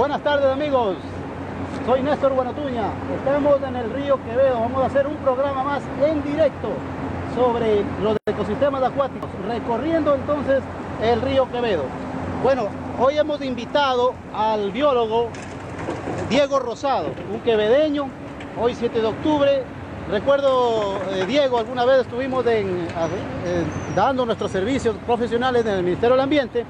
Buenas tardes, amigos, soy Néstor Guanatuña, estamos en el río Quevedo. Vamos a hacer un programa más en directo sobre los ecosistemas acuáticos, recorriendo entonces el río Quevedo. Bueno, hoy hemos invitado al biólogo Diego Rosado, un quevedeño. Hoy 7 de octubre, recuerdo, Diego, alguna vez estuvimos dando nuestros servicios profesionales en el Ministerio del Ambiente,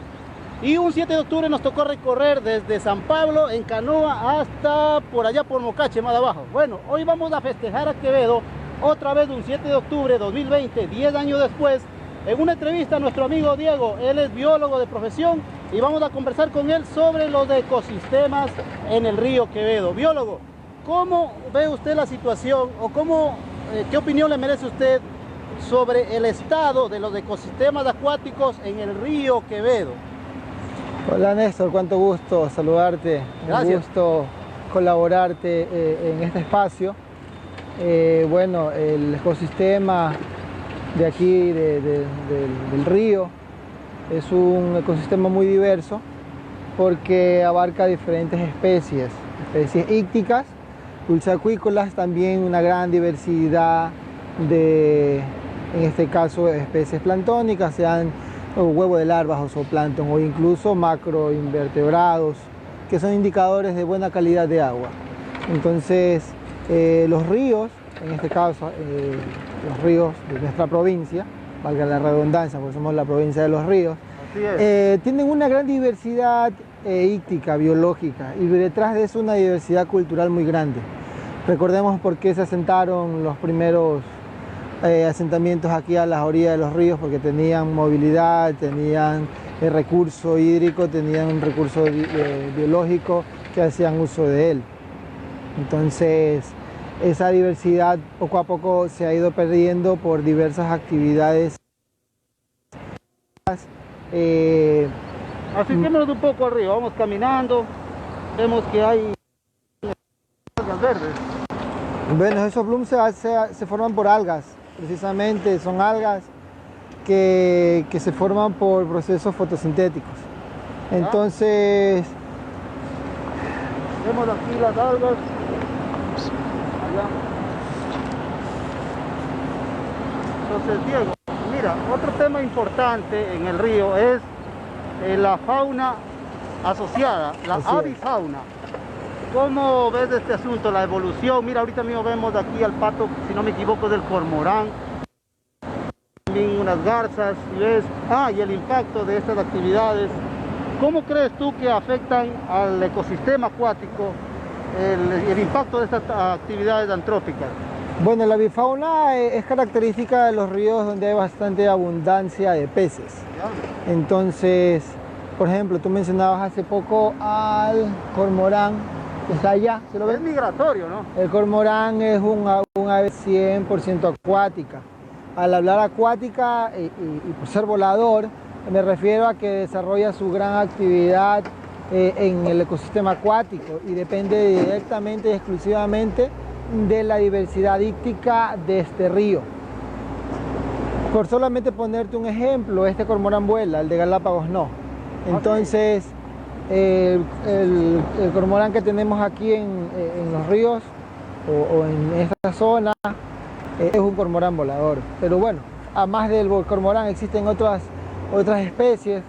y un 7 de octubre nos tocó recorrer desde San Pablo en canoa hasta por allá por Mocache, más abajo. Bueno, hoy vamos a festejar a Quevedo otra vez un 7 de octubre 2020, 10 años después, en una entrevista a nuestro amigo Diego. Él es biólogo de profesión y vamos a conversar con él sobre los ecosistemas en el río Quevedo. Biólogo, ¿cómo ve usted la situación o qué opinión le merece usted sobre el estado de los ecosistemas acuáticos en el río Quevedo? Hola Néstor, cuánto gusto saludarte. Gracias. Un gusto colaborarte en este espacio. Bueno, el ecosistema de aquí del río es un ecosistema muy diverso porque abarca diferentes especies ícticas, dulceacuícolas, también una gran diversidad de, en este caso, especies planctónicas, sean huevo de larvas o zooplancton o incluso macroinvertebrados, que son indicadores de buena calidad de agua. Entonces, los ríos, en este caso, los ríos de nuestra provincia, valga la redundancia, porque somos la provincia de los ríos, tienen una gran diversidad íctica, biológica, y detrás de eso una diversidad cultural muy grande. Recordemos por qué se asentaron los primeros asentamientos aquí a las orillas de los ríos, porque tenían movilidad, tenían recurso hídrico, tenían un recurso biológico que hacían uso de él. Entonces, esa diversidad poco a poco se ha ido perdiendo por diversas actividades. Acerquémonos un poco al río, vamos caminando, vemos que hay algas verdes. Bueno, esos blooms se forman por algas, precisamente son algas que se forman por procesos fotosintéticos. Entonces, vemos aquí las algas. Allá. Entonces, Diego, mira, otro tema importante en el río es la fauna asociada, la avifauna. ¿Cómo ves este asunto, la evolución? Mira, ahorita mismo vemos aquí al pato, si no me equivoco, del cormorán, también unas garzas, y ves, y el impacto de estas actividades. ¿Cómo crees tú que afectan al ecosistema acuático el impacto de estas actividades antrópicas? Bueno, la avifauna es característica de los ríos donde hay bastante abundancia de peces. ¿Ya? Entonces, por ejemplo, tú mencionabas hace poco al cormorán, que está allá, ¿se lo ves? Es migratorio, ¿no? El cormorán es un ave 100% acuática. Al hablar acuática y por ser volador, me refiero a que desarrolla su gran actividad en el ecosistema acuático y depende directamente y exclusivamente de la diversidad íctica de este río. Por solamente ponerte un ejemplo, este cormorán vuela, el de Galápagos no. Entonces, el cormorán que tenemos aquí en los ríos o en esta zona es un cormorán volador. Pero bueno, además del cormorán existen otras especies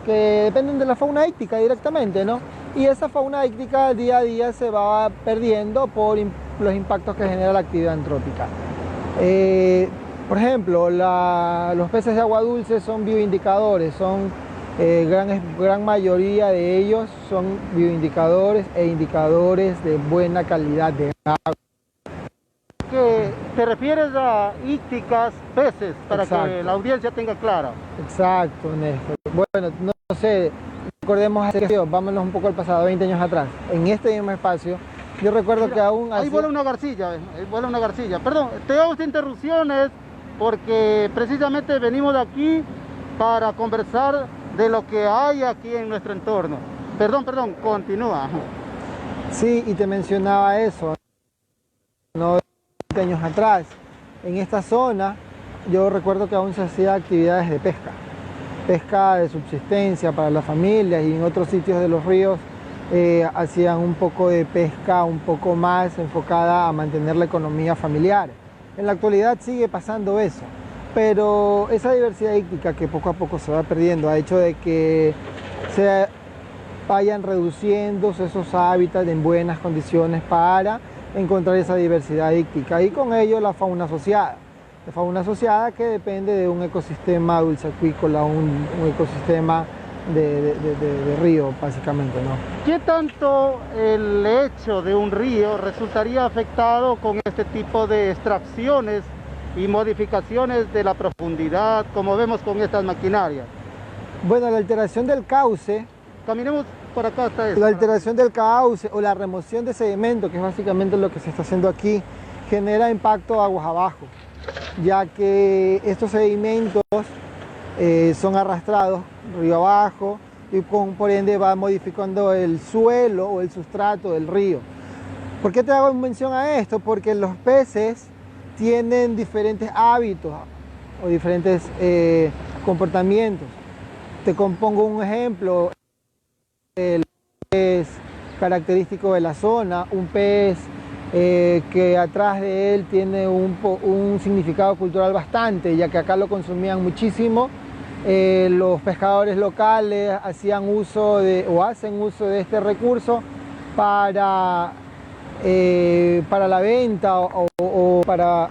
que dependen de la fauna íctica directamente, ¿no? Y esa fauna íctica día a día se va perdiendo por los impactos que genera la actividad antrópica. Por ejemplo, los peces de agua dulce son bioindicadores, gran mayoría de ellos son bioindicadores e indicadores de buena calidad de agua. Que te refieres a ícticas, peces, para Exacto. que la audiencia tenga clara. Exacto, Néstor. Bueno, no sé, recordemos, vámonos un poco al pasado, 20 años atrás. En este mismo espacio, yo recuerdo que aún... Ahí vuela una garcilla, Perdón, te hago esta interrupción porque precisamente venimos de aquí para conversar de lo que hay aquí en nuestro entorno. Perdón, continúa. Sí, y te mencionaba eso, no 20 años atrás. En esta zona, yo recuerdo que aún se hacía actividades de pesca de subsistencia para las familias, y en otros sitios de los ríos hacían un poco de pesca un poco más enfocada a mantener la economía familiar. En la actualidad sigue pasando eso, pero esa diversidad íctica que poco a poco se va perdiendo ha hecho de que se vayan reduciendo esos hábitats en buenas condiciones para encontrar esa diversidad íctica y con ello la fauna asociada. La fauna asociada que depende de un ecosistema dulceacuícola, un ecosistema de río, básicamente, ¿no? ¿Qué tanto el lecho de un río resultaría afectado con este tipo de extracciones y modificaciones de la profundidad, como vemos con estas maquinarias? Bueno, la alteración del cauce, Caminemos por acá hasta eso. la alteración del cauce o la remoción de sedimento, que es básicamente lo que se está haciendo aquí, genera impacto aguas abajo, ya que estos sedimentos son arrastrados río abajo y por ende va modificando el suelo o el sustrato del río. ¿Por qué te hago mención a esto? Porque los peces tienen diferentes hábitos o diferentes comportamientos. Te compongo un ejemplo, el pez característico de la zona, un pez que atrás de él tiene un significado cultural bastante, ya que acá lo consumían muchísimo. Los pescadores locales hacían uso o hacen uso de este recurso para la venta o para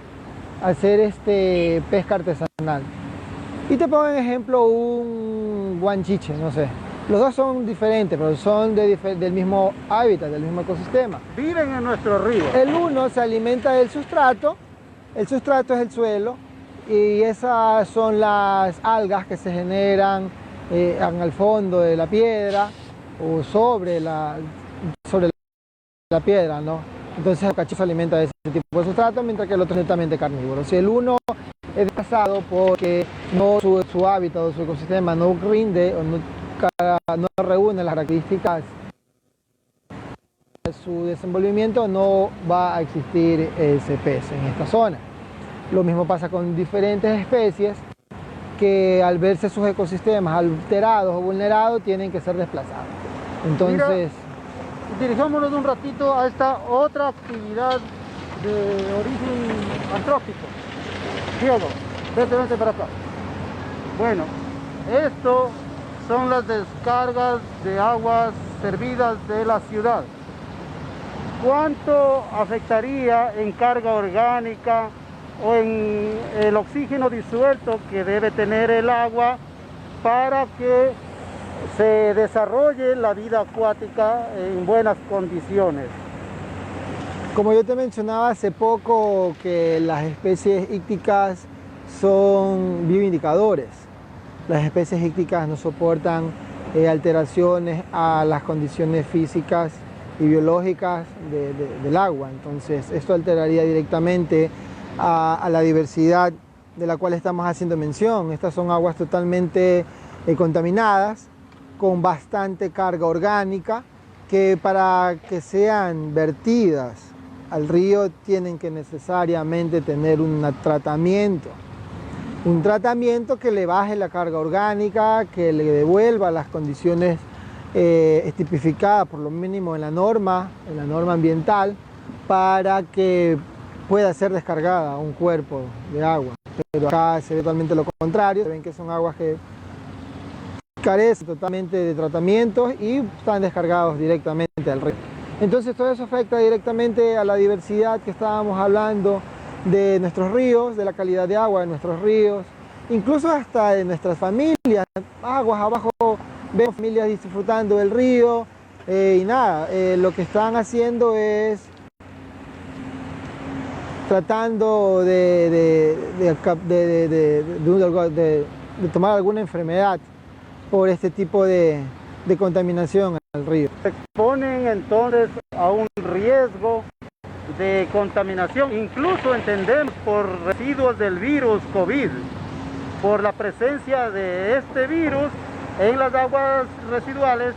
hacer pesca artesanal. Y te pongo en ejemplo un guanchiche, no sé. Los dos son diferentes, pero son del mismo hábitat, del mismo ecosistema. Viven en nuestro río. El uno se alimenta del sustrato, el sustrato es el suelo, y esas son las algas que se generan en el fondo de la piedra o sobre la piedra, ¿no? Entonces el cachito se alimenta de ese tipo de sustrato, mientras que el otro es netamente carnívoro. Si el uno es desplazado porque su hábitat o su ecosistema no rinde o no reúne las características de su desenvolvimiento, no va a existir ese pez en esta zona. Lo mismo pasa con diferentes especies que al verse sus ecosistemas alterados o vulnerados tienen que ser desplazados. Entonces, dirijámonos un ratito a esta otra actividad de origen antrópico. Diego, vete para acá. Bueno, esto son las descargas de aguas servidas de la ciudad. ¿Cuánto afectaría en carga orgánica o en el oxígeno disuelto que debe tener el agua para que se desarrolle la vida acuática en buenas condiciones? Como yo te mencionaba hace poco, que las especies ícticas son bioindicadores. Las especies ícticas no soportan alteraciones a las condiciones físicas y biológicas del agua. Entonces, esto alteraría directamente a la diversidad de la cual estamos haciendo mención. Estas son aguas totalmente contaminadas, con bastante carga orgánica, que para que sean vertidas al río tienen que necesariamente tener un tratamiento que le baje la carga orgánica, que le devuelva las condiciones tipificadas por lo mínimo en la norma ambiental, para que pueda ser descargada a un cuerpo de agua. Pero acá se ve totalmente lo contrario, se ven que son aguas que carecen totalmente de tratamientos y están descargados directamente al río. Entonces todo eso afecta directamente a la diversidad que estábamos hablando de nuestros ríos, de la calidad de agua de nuestros ríos, incluso hasta de nuestras familias. Aguas abajo vemos familias disfrutando del río y nada, lo que están haciendo es tratando de tomar alguna enfermedad por este tipo de contaminación al río. Se exponen entonces a un riesgo de contaminación, incluso entendemos por residuos del virus COVID, por la presencia de este virus en las aguas residuales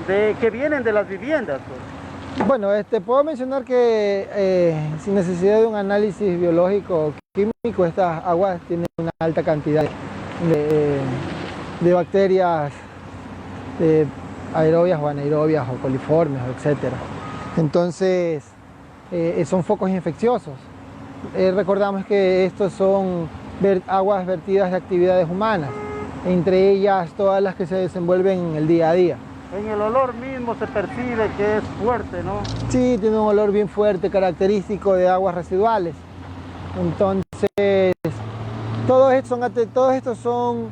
que vienen de las viviendas, pues. Bueno, puedo mencionar que sin necesidad de un análisis biológico o químico, estas aguas tienen una alta cantidad de bacterias aerobias o anaerobias o coliformes, etc. Entonces, son focos infecciosos. Recordamos que estos son aguas vertidas de actividades humanas, entre ellas todas las que se desenvuelven en el día a día. En el olor mismo se percibe que es fuerte, ¿no? Sí, tiene un olor bien fuerte, característico de aguas residuales. Entonces, todos estos son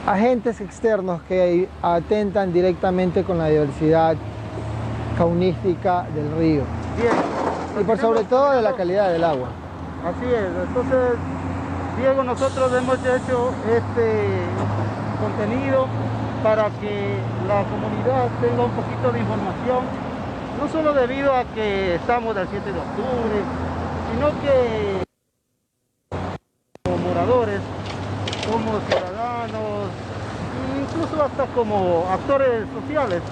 agentes externos que atentan directamente con la diversidad faunística del río. Bien. Y por sobre todo de la calidad del agua. Así es. Entonces, Diego, nosotros hemos hecho este contenido para que la comunidad tenga un poquito de información, no solo debido a que estamos del 7 de octubre, sino que como moradores, como ciudadanos, incluso hasta como actores sociales,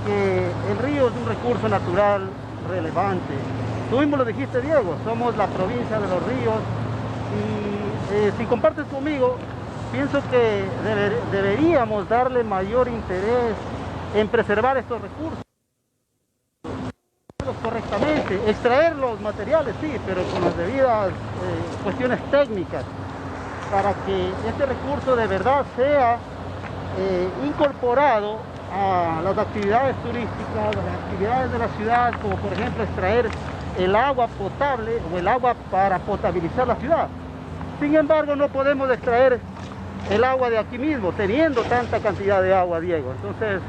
que el río es un recurso natural relevante. Tú mismo lo dijiste, Diego, somos la provincia de los ríos y si compartes conmigo, pienso que deberíamos darle mayor interés en preservar estos recursos correctamente, extraer los materiales, sí, pero con las debidas cuestiones técnicas, para que este recurso de verdad sea incorporado a las actividades turísticas, a las actividades de la ciudad, como por ejemplo extraer el agua potable o el agua para potabilizar la ciudad. Sin embargo, no podemos extraer el agua de aquí mismo, teniendo tanta cantidad de agua, Diego. Entonces,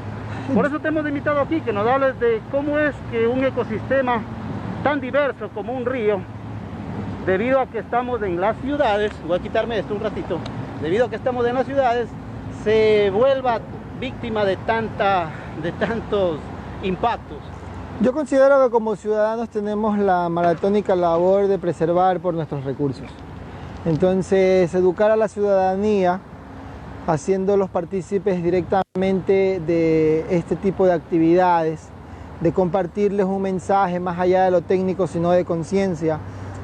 por eso te hemos invitado aquí, que nos hables de cómo es que un ecosistema tan diverso como un río, debido a que estamos en las ciudades, voy a quitarme esto un ratito, debido a que estamos en las ciudades, se vuelva víctima de tantos impactos. Yo considero que como ciudadanos tenemos la maratónica labor de preservar por nuestros recursos. Entonces, educar a la ciudadanía, haciéndolos partícipes directamente de este tipo de actividades, de compartirles un mensaje más allá de lo técnico, sino de conciencia,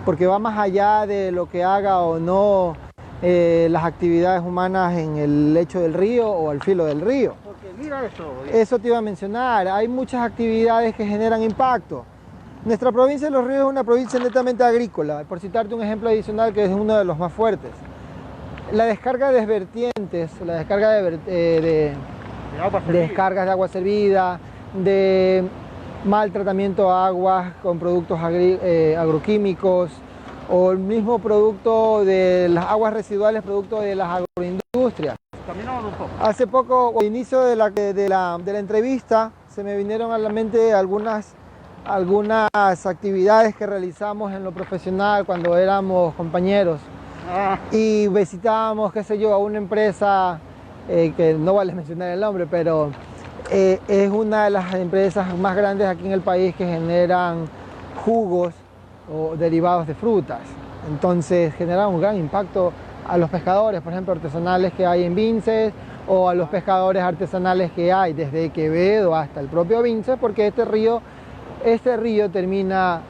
porque va más allá de lo que haga o no las actividades humanas en el lecho del río o al filo del río. Porque mira eso. Eso te iba a mencionar, hay muchas actividades que generan impacto. Nuestra provincia de Los Ríos es una provincia netamente agrícola, por citarte un ejemplo adicional que es uno de los más fuertes. La descarga de vertientes, la descarga de descargas de agua servida, de mal tratamiento de aguas con productos agroquímicos, o el mismo producto de las aguas residuales, producto de las agroindustrias. Caminamos un poco. Hace poco, al inicio de la entrevista, se me vinieron a la mente algunas actividades que realizamos en lo profesional cuando éramos compañeros. Y visitábamos, qué sé yo, a una empresa que no vale mencionar el nombre, pero es una de las empresas más grandes aquí en el país que generan jugos o derivados de frutas. Entonces genera un gran impacto a los pescadores, por ejemplo, artesanales que hay en Vinces, o a los pescadores artesanales que hay desde Quevedo hasta el propio Vinces, porque este río termina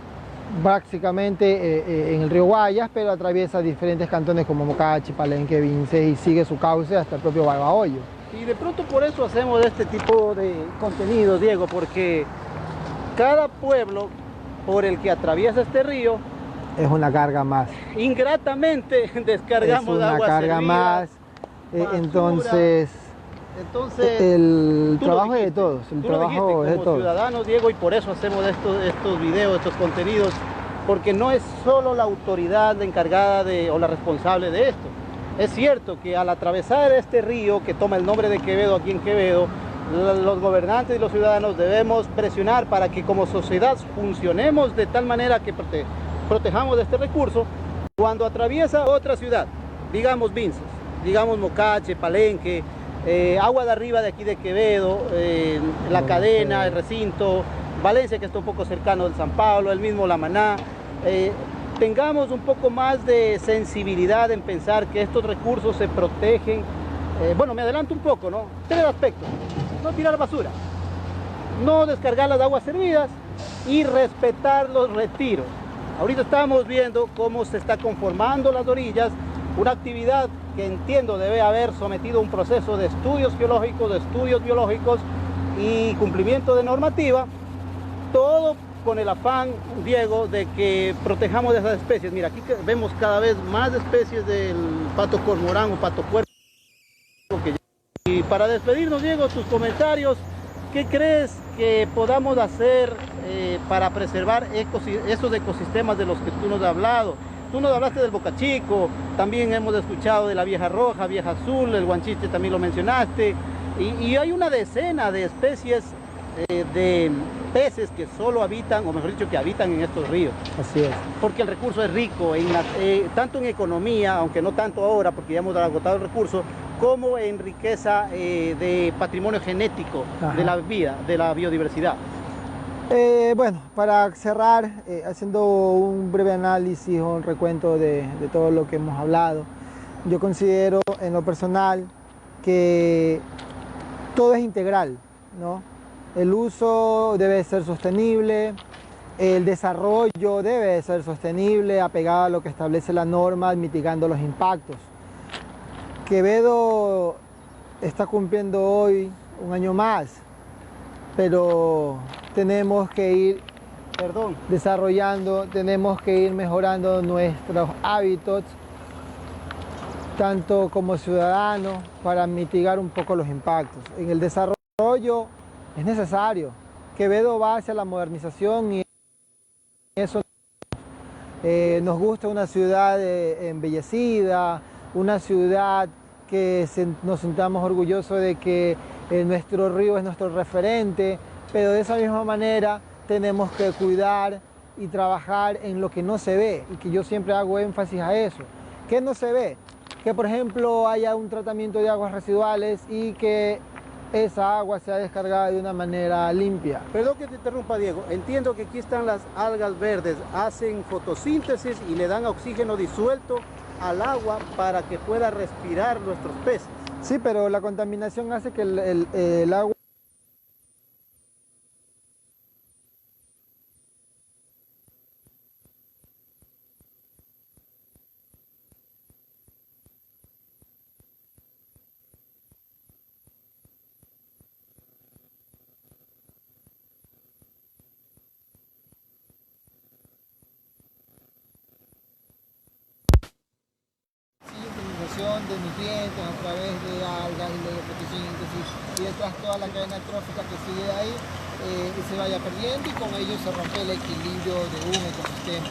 básicamente en el río Guayas, pero atraviesa diferentes cantones como Mocache, Palenque, Vinces, y sigue su cauce hasta el propio Babahoyo. Y de pronto por eso hacemos este tipo de contenido, Diego, porque cada pueblo por el que atraviesa este río es una carga más. Ingratamente descargamos agua. Es una carga más. Entonces el trabajo es de todos. El trabajo es de todos. Como ciudadanos, Diego, y por eso hacemos estos videos, estos contenidos, porque no es solo la autoridad la encargada o la responsable de esto. Es cierto que al atravesar este río que toma el nombre de Quevedo aquí en Quevedo, los gobernantes y los ciudadanos debemos presionar para que como sociedad funcionemos de tal manera que protejamos de este recurso. Cuando atraviesa otra ciudad, digamos Vinces, digamos Mocache, Palenque, agua de arriba de aquí de Quevedo, La Cadena, el Recinto, Valencia, que está un poco cercano del San Pablo, el mismo La Maná, tengamos un poco más de sensibilidad en pensar que estos recursos se protegen. Bueno, me adelanto un poco, ¿no? 3 aspectos: no tirar basura, no descargar las aguas servidas y respetar los retiros. Ahorita estamos viendo cómo se está conformando las orillas Una actividad que entiendo debe haber sometido a un proceso de estudios geológicos, de estudios biológicos y cumplimiento de normativa, todo con el afán, Diego, de que protejamos de esas especies. Mira, aquí vemos cada vez más especies del pato cormorán o pato puerco. Y para despedirnos, Diego, tus comentarios, ¿qué crees que podamos hacer para preservar esos ecosistemas de los que tú nos has hablado? Tú nos hablaste del Boca Chico, también hemos escuchado de la vieja roja, vieja azul, el guanchiste también lo mencionaste, y hay una decena de especies de peces que solo habitan, o mejor dicho, que habitan en estos ríos. Así es. Porque el recurso es rico, tanto en economía, aunque no tanto ahora, porque ya hemos agotado el recurso, como en riqueza de patrimonio genético. Ajá. De la vida, de la biodiversidad. Bueno, para cerrar, haciendo un breve análisis o un recuento de todo lo que hemos hablado, yo considero en lo personal que todo es integral, ¿no? El uso debe ser sostenible, el desarrollo debe ser sostenible, apegado a lo que establece la norma, mitigando los impactos. Quevedo está cumpliendo hoy un año más, pero tenemos que ir desarrollando, tenemos que ir mejorando nuestros hábitos, tanto como ciudadanos, para mitigar un poco los impactos. En el desarrollo es necesario. Quevedo va hacia la modernización y eso nos gusta una ciudad embellecida, una ciudad que nos sintamos orgullosos de que nuestro río es nuestro referente, pero de esa misma manera tenemos que cuidar y trabajar en lo que no se ve, y que yo siempre hago énfasis a eso. ¿Qué no se ve? Que por ejemplo haya un tratamiento de aguas residuales y que esa agua sea descargada de una manera limpia. Perdón que te interrumpa, Diego. Entiendo que aquí están las algas verdes, hacen fotosíntesis y le dan oxígeno disuelto al agua para que pueda respirar nuestros peces. Sí, pero la contaminación hace que el agua de nutrientes a través de algas y de fotosíntesis y detrás toda la cadena trófica que sigue de ahí y se vaya perdiendo, y con ello se rompe el equilibrio de un ecosistema.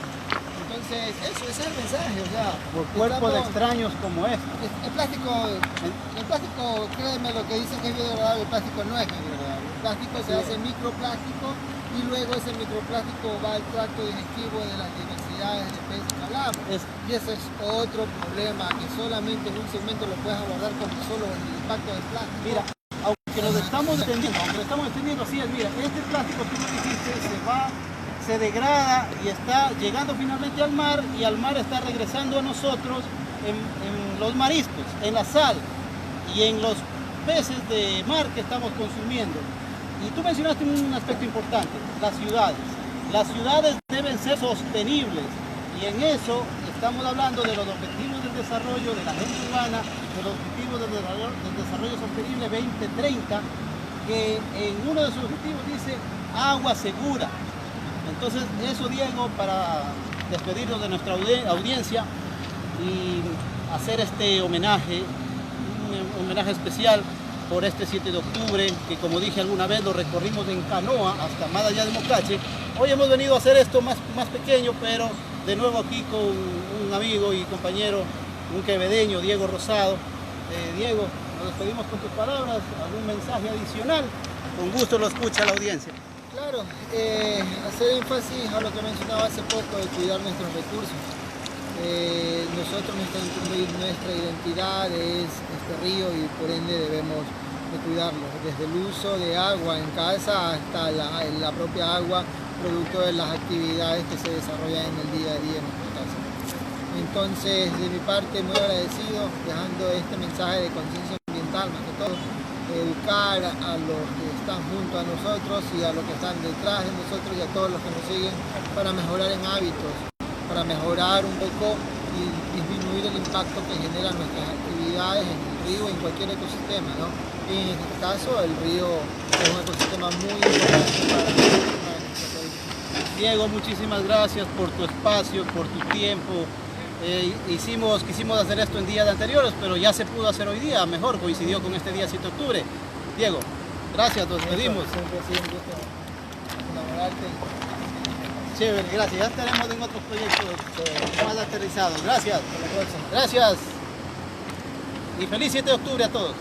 Entonces ese es el mensaje, o sea, por cuerpos extraños como este. El plástico, créeme, lo que dicen que es biodegradable, el plástico no es biodegradable. El plástico se hace microplástico y luego ese microplástico va al tracto digestivo de las diversidades de especies que hablamos. Y ese es otro problema, que solamente en un segmento lo puedes abordar con solo el impacto del plástico. Mira, aunque lo estamos entendiendo así es, mira, este plástico que tú dijiste se degrada y está llegando finalmente al mar, y al mar está regresando a nosotros en los mariscos, en la sal y en los peces de mar que estamos consumiendo. Y tú mencionaste un aspecto importante, las ciudades. Las ciudades deben ser sostenibles, y en eso estamos hablando de los objetivos del desarrollo de la agenda urbana, de los objetivos del desarrollo sostenible 2030, que en uno de sus objetivos dice agua segura. Entonces eso, Diego, para despedirnos de nuestra audiencia y hacer este homenaje, un homenaje especial por este 7 de octubre, que como dije alguna vez lo recorrimos en canoa hasta más allá de Mocache. Hoy hemos venido a hacer esto más pequeño, pero de nuevo aquí con un amigo y compañero, un quevedeño, Diego Rosado. Diego, nos despedimos con tus palabras, algún mensaje adicional. Con gusto lo escucha la audiencia. Claro, hacer énfasis a lo que mencionaba hace poco, de cuidar nuestros recursos. Nosotros, nuestra identidad es este río, y por ende debemos de cuidarlo, desde el uso de agua en casa hasta la propia agua, producto de las actividades que se desarrollan en el día a día en nuestra casa. Entonces, de mi parte, muy agradecido, dejando este mensaje de conciencia ambiental, más que todo, educar a los que están junto a nosotros y a los que están detrás de nosotros y a todos los que nos siguen, para mejorar en hábitos, para mejorar un poco y disminuir el impacto que generan nuestras actividades en el río, en cualquier ecosistema, ¿no? Y en este caso el río es un ecosistema muy importante para nuestro país. Diego, muchísimas gracias por tu espacio, por tu tiempo. Quisimos hacer esto en días anteriores, pero ya se pudo hacer hoy día, mejor coincidió con este día 7 de octubre. Diego, gracias, nos despedimos. Siempre ha sido un gusto colaborarte. Chévere, gracias. Ya estaremos en otros proyectos más aterrizados. Gracias. Hasta la próxima. Gracias. Y feliz 7 de octubre a todos.